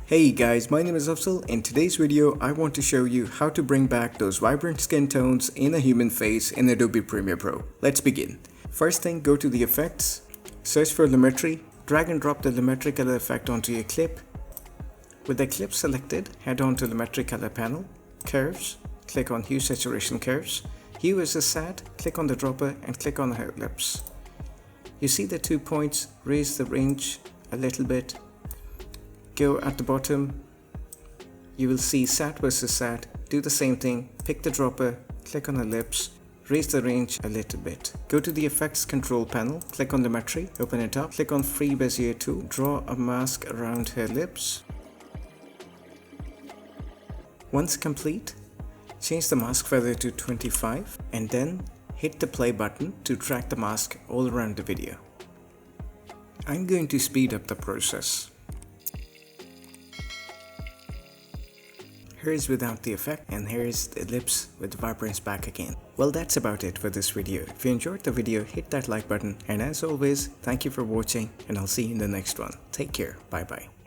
Hey guys, my name is Afzal. In today's video, I want to show you how to bring back those vibrant skin tones in a human face in Adobe Premiere Pro. Let's begin. First thing, go to the effects, search for Lumetri, drag and drop the Lumetri color effect onto your clip. With the clip selected, head on to Lumetri color panel, curves, click on Hue Saturation Curves. Hue is set, click on the dropper and click on her lips. You see the 2 points, raise the range a little bit. Go at the bottom, you will see sat versus sat. Do the same thing, pick the dropper, click on her lips, raise the range a little bit. Go to the effects control panel, click on Lumetri, open it up, click on free Bezier tool, draw a mask around her lips. Once complete, change the mask feather to 25 and then hit the play button to drag the mask all around the video. I'm going to speed up the process. Here is without the effect and here is the lips with vibrance back again. Well, that's about it for this video. If you enjoyed the video, hit that like button, and as always, thank you for watching and I'll see you in the next one. Take care. Bye bye.